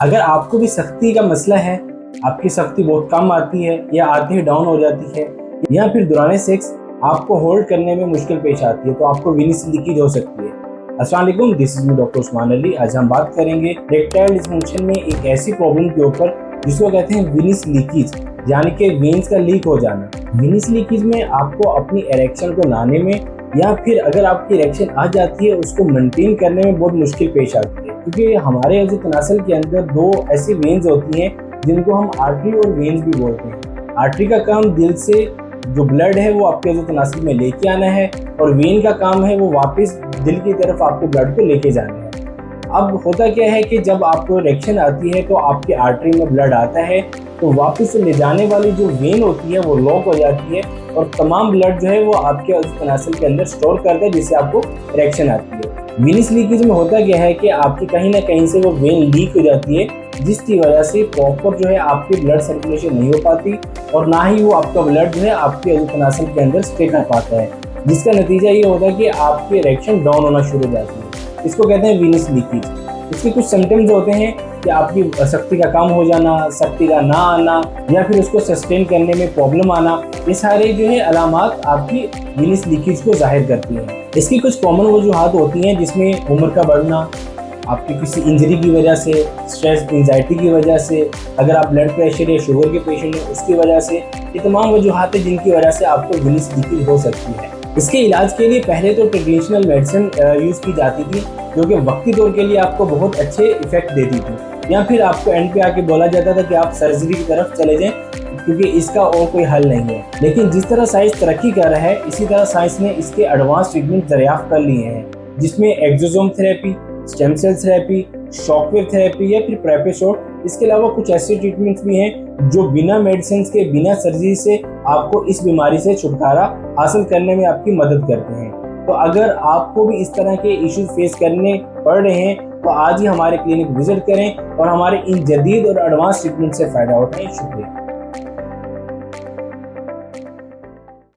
अगर आपको भी सख्ती का मसला है, आपकी सख्ती बहुत कम आती है या आती है डाउन हो जाती है, या फिर दौरान सेक्स आपको होल्ड करने में मुश्किल पेश आती है, तो आपको वेनिस लीकेज हो सकती है। अस्सलाम वालेकुम, this is me doctor Usman Ali. आज हम बात करेंगे इरेक्टाइल डिस्फंक्शन में एक ऐसी प्रॉब्लम के ऊपर जिसको कहते हैं वेनिस लीकेज, यानी कि वेन्स का लीक हो जाना। वेनिस लीकेज में आपको अपनी इरेक्शन को लाने में या फिर अगर आपकी इरेक्शन आ जाती है उसको मेंटेन करने में बहुत मुश्किल पेश आती है, क्योंकि हमारे अज़ तनासल के अंदर दो ऐसी वेन्स होती हैं जिनको हम आर्टरी और वेन्स भी बोलते हैं। आर्टरी का काम दिल से जो ब्लड है वो आपके अज़ तनासल में लेके आना है, और वेन का काम है वो वापस दिल की तरफ आपके ब्लड को लेके जाना है। अब होता क्या है कि जब आपको इरेक्शन आती है तो आपकी आर्टरी में ब्लड आता है, तो वापस ले जाने वाली जो वेन होती है वो लॉक हो जाती है और तमाम ब्लड जो है वो आपके तनासल के अंदर स्टोर करता है, जिससे आपको इरेक्शन आती है। वेनिस लीकेज में होता क्या है कि आपकी कहीं ना कहीं से वो वेन लीक हो जाती है, जिसकी वजह से प्रॉपर जो है आपकी ब्लड सर्कुलेशन नहीं हो पाती और ना ही वो आपका ब्लड जो है आपके तनासल के अंदर स्टे कर पाता है, जिसका नतीजा ये होता है कि आपकी इरेक्शन डाउन होना शुरू हो जाती है। इसको कहते हैं वेनिस लीकेज। इसके कुछ सिम्टम्स होते हैं कि आपकी शक्ति का कम हो जाना, शक्ति का ना आना, या फिर उसको सस्टेन करने में प्रॉब्लम आना। ये सारे जो है अलामात आपकी वेनिस लीकेज को जाहिर करती हैं। इसकी कुछ कॉमन वजूहात होती हैं, जिसमें उम्र का बढ़ना, आपकी किसी इंजरी की वजह से, स्ट्रेस एंजाइटी की वजह से, अगर आप ब्लड प्रेशर या शुगर के पेशेंट हैं उसकी वजह से, ये तमाम वजूहात हैं जिनकी वजह से आपको वेनिस लीकेज हो सकती है। इसके इलाज के लिए पहले तो ट्रेडिशनल मेडिसिन यूज़ की जाती थी, जो कि वक्ती तौर के लिए आपको बहुत अच्छे इफेक्ट देती थी, या फिर आपको एंड पे आके बोला जाता था कि आप सर्जरी की तरफ चले जाएं, क्योंकि इसका और कोई हल नहीं है। लेकिन जिस तरह साइंस तरक्की कर रहा है, इसी तरह साइंस ने इसके एडवांस ट्रीटमेंट दरियाफ्त कर लिए हैं, जिसमें exosome therapy, stem cell therapy, shockwave therapy या फिर प्रेपेशॉट। इसके अलावा कुछ ऐसे ट्रीटमेंट्स भी हैं जो बिना मेडिसिन के, बिना सर्जरी से आपको इस बीमारी से छुटकारा हासिल करने में आपकी मदद करते हैं। तो अगर आपको भी इस तरह के इश्यूज फेस करने पड़ रहे हैं तो आज ही हमारे क्लिनिक विजिट करें और हमारे इन जदीद और एडवांस ट्रीटमेंट से फ़ायदा उठाएं। शुक्रिया।